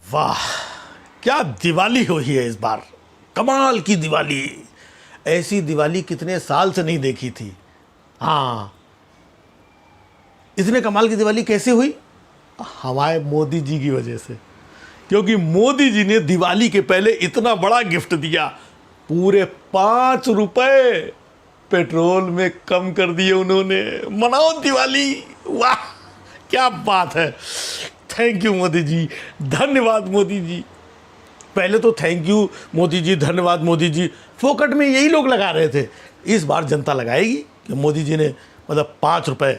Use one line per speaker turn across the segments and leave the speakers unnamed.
वाह, क्या दिवाली हुई है इस बार, कमाल की दिवाली। ऐसी दिवाली कितने साल से नहीं देखी थी। हाँ, इतने कमाल की दिवाली कैसे हुई? हमारे मोदी जी की वजह से, क्योंकि मोदी जी ने दिवाली के पहले इतना बड़ा गिफ्ट दिया, पूरे 5 रुपए पेट्रोल में कम कर दिए उन्होंने। मनाओ दिवाली, वाह क्या बात है। थैंक यू मोदी जी, धन्यवाद मोदी जी। पहले तो थैंक यू मोदी जी, धन्यवाद मोदी जी फोकट में यही लोग लगा रहे थे। इस बार जनता लगाएगी कि मोदी जी ने मतलब 5 रुपए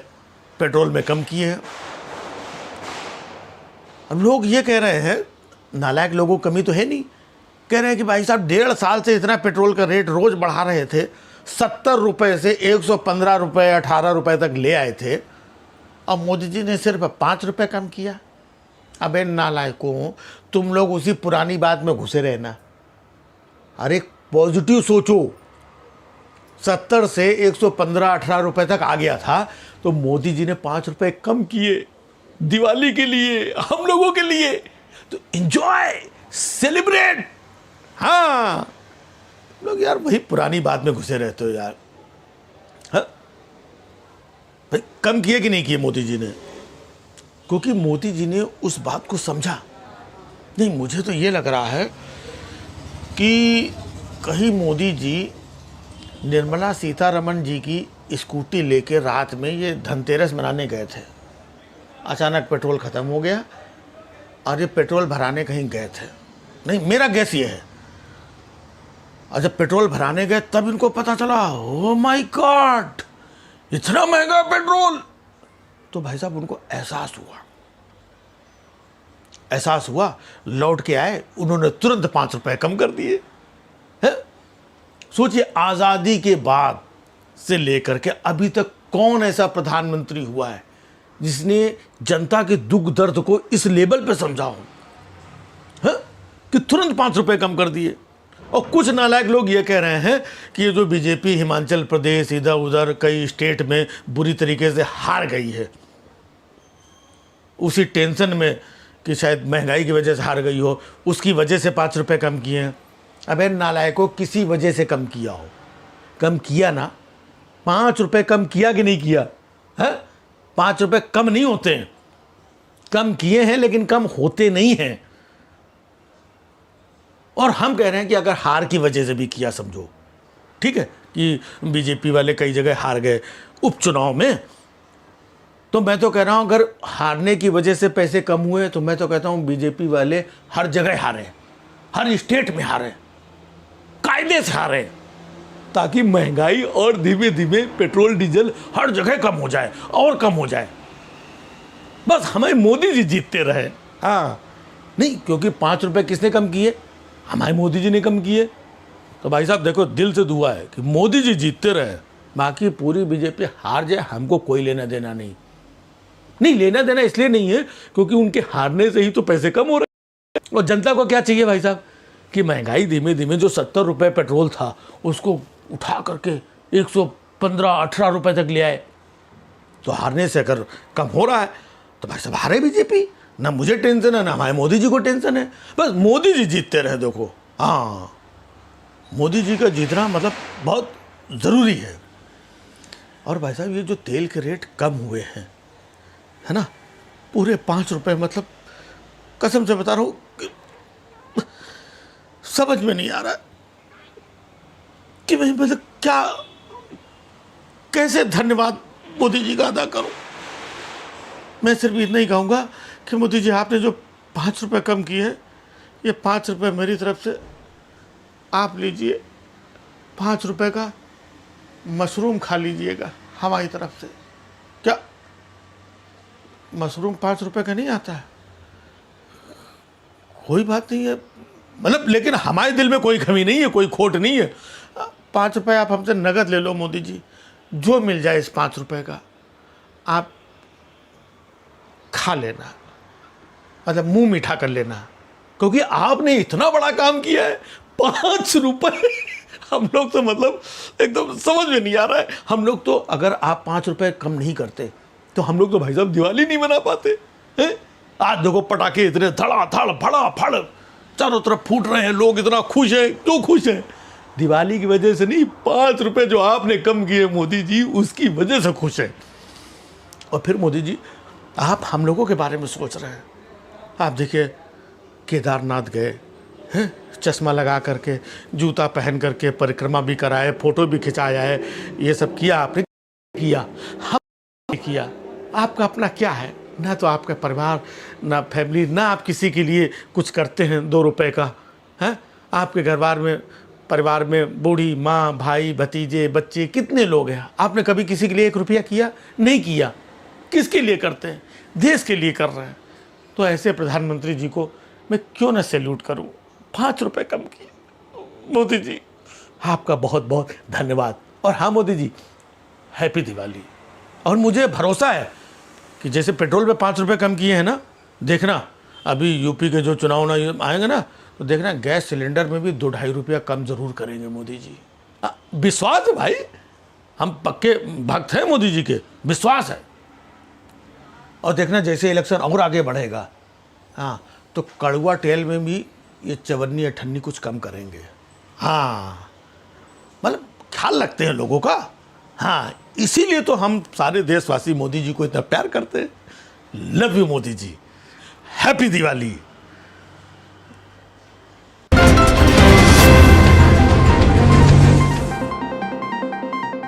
पेट्रोल में कम किए हैं। अब लोग ये कह रहे हैं, नालायक लोगों को कमी तो है नहीं, कह रहे हैं कि भाई साहब 1.5 साल से इतना पेट्रोल का रेट रोज बढ़ा रहे थे, 70 रुपए से 115 रुपए 18 रुपए तक ले आए थे, अब मोदी जी ने सिर्फ 5 रुपए कम किया। अबे नालायकों, तुम लोग उसी पुरानी बात में घुसे रहना। अरे पॉजिटिव सोचो, 70 से 115 18 रुपए तक आ गया था, तो मोदी जी ने 5 रुपए कम किए दिवाली के लिए, हम लोगों के लिए। तो एंजॉय, सेलिब्रेट। हाँ, लोग यार वही पुरानी बात में घुसे रहते हो यार। हाँ भाई, कम किए कि नहीं किए मोदी जी ने? क्योंकि मोदी जी ने उस बात को समझा नहीं। मुझे तो ये लग रहा है कि कहीं मोदी जी निर्मला सीतारमण जी की स्कूटी लेके रात में ये धनतेरस मनाने गए थे, अचानक पेट्रोल ख़त्म हो गया और ये पेट्रोल भराने कहीं गए थे। नहीं, मेरा गैस ये है, और जब पेट्रोल भराने गए तब इनको पता चला, ओ माय गॉड इतना महंगा पेट्रोल। तो भाई साहब उनको एहसास हुआ, लौट के आए, उन्होंने तुरंत 5 रुपए कम कर दिए। है, सोचिए आज़ादी के बाद से लेकर के अभी तक कौन ऐसा प्रधानमंत्री हुआ है जिसने जनता के दुख दर्द को इस लेवल पे समझा हो, है? कि तुरंत 5 रुपए कम कर दिए। और कुछ नालायक लोग ये कह रहे हैं कि ये जो बीजेपी हिमाचल प्रदेश इधर उधर कई स्टेट में बुरी तरीके से हार गई है, उसी टेंशन में कि शायद महंगाई की वजह से हार गई हो, उसकी वजह से 5 रुपए कम किए हैं। अबे नालायकों, किसी वजह से कम किया हो, कम किया ना। 5 रुपए कम किया कि नहीं किया है? 5 रुपए कम नहीं होते हैं, कम किए हैं लेकिन कम होते नहीं हैं। और हम कह रहे हैं कि अगर हार की वजह से भी किया समझो, ठीक है, कि बीजेपी वाले कई जगह हार गए उपचुनाव में, तो मैं तो कह रहा हूं अगर हारने की वजह से पैसे कम हुए तो मैं तो कहता हूं बीजेपी वाले हर जगह हारे, हर स्टेट में हारे, कायदे से हारे, ताकि महंगाई और धीमे धीमे पेट्रोल डीजल हर जगह कम हो जाए और कम हो जाए। बस हमें मोदी जी जीतते रहे। हाँ नहीं, क्योंकि 5 रुपए किसने कम किए? हमारे मोदी जी ने कम किए। तो भाई साहब देखो, दिल से दुआ है कि मोदी जी जीतते रहे, बाकी पूरी बीजेपी हार जाए, हमको कोई लेना देना नहीं। नहीं लेना देना इसलिए नहीं है क्योंकि उनके हारने से ही तो पैसे कम हो रहे हैं। और जनता को क्या चाहिए भाई साहब कि महंगाई धीमे धीमे, जो 70 रुपए पेट्रोल था उसको उठा करके 115-18 रुपए तक ले आए। तो हारने से अगर कम हो रहा है तो भाई साहब हारे बीजेपी, ना मुझे टेंशन है ना हमारे मोदी जी को टेंशन है, बस मोदी जी जीतते रहे। देखो हाँ, मोदी जी का जीतना मतलब बहुत ज़रूरी है। और भाई साहब ये जो तेल के रेट कम हुए हैं, है ना, पूरे 5 रुपए, मतलब कसम से बता रहा हूँ, समझ में नहीं आ रहा कि मैं मतलब क्या, कैसे धन्यवाद मोदी जी का अदा करूं। मैं सिर्फ इतना ही कहूँगा कि मोदी जी आपने जो 5 रुपए कम किए हैं, ये 5 रुपए मेरी तरफ से आप लीजिए, 5 रुपए का मशरूम खा लीजिएगा हमारी तरफ से। क्या मशरूम 5 रुपए का नहीं आता है? कोई बात नहीं है, मतलब लेकिन हमारे दिल में कोई कमी नहीं है, कोई खोट नहीं है। 5 रुपए आप हमसे नगद ले लो मोदी जी, जो मिल जाए इस 5 रुपए का आप खा लेना, मतलब मुंह मीठा कर लेना, क्योंकि आपने इतना बड़ा काम किया है। 5 रुपए हम लोग तो मतलब एकदम समझ में नहीं आ रहा है। हम लोग तो, अगर आप 5 रुपए कम नहीं करते तो हम लोग तो भाई साहब दिवाली नहीं मना पाते हैं। आज देखो पटाखे इतने धड़ाधड़ फड़ाफड़ चारों तरफ फूट रहे हैं, लोग इतना खुश हैं। क्यों खुश हैं? दिवाली की वजह से नहीं, 5 रुपए जो आपने कम किए मोदी जी, उसकी वजह से खुश हैं। और फिर मोदी जी, आप हम लोगों के बारे में सोच रहे हैं। आप देखिए, केदारनाथ गए हैं, चश्मा लगा करके, जूता पहन करके परिक्रमा भी कराए, फोटो भी खिंचाया है, ये सब किया आपने, किया हम किया। आपका अपना क्या है? ना तो आपका परिवार, ना फैमिली, ना आप किसी के लिए कुछ करते हैं 2 रुपए का, हैं? आपके परिवार में बूढ़ी माँ, भाई, भतीजे, बच्चे कितने लोग हैं? आपने कभी किसी के लिए 1 रुपया किया? नहीं किया। किसके लिए करते हैं? देश के लिए कर रहे हैं। तो ऐसे प्रधानमंत्री जी को मैं क्यों ना सैल्यूट करूं? 5 रुपए कम किए। मोदी जी, आपका बहुत बहुत धन्यवाद। और हाँ मोदी जी, हैप्पी दिवाली। और मुझे भरोसा है कि जैसे पेट्रोल पे 5 रुपए कम किए हैं ना, देखना अभी यूपी के जो चुनाव आएंगे ना, तो देखना गैस सिलेंडर में भी 2-2.5 रुपया कम जरूर करेंगे मोदी जी। विश्वास है भाई, हम पक्के भक्त हैं मोदी जी के, विश्वास है। और देखना जैसे इलेक्शन और आगे बढ़ेगा, हाँ, तो कड़वा तेल में भी ये चवन्नी अठन्नी कुछ कम करेंगे। हाँ, मतलब ख्याल रखते हैं लोगों का। हाँ, इसीलिए तो हम सारे देशवासी मोदी जी को इतना प्यार करते हैं। Love you Modi ji, happy Diwali.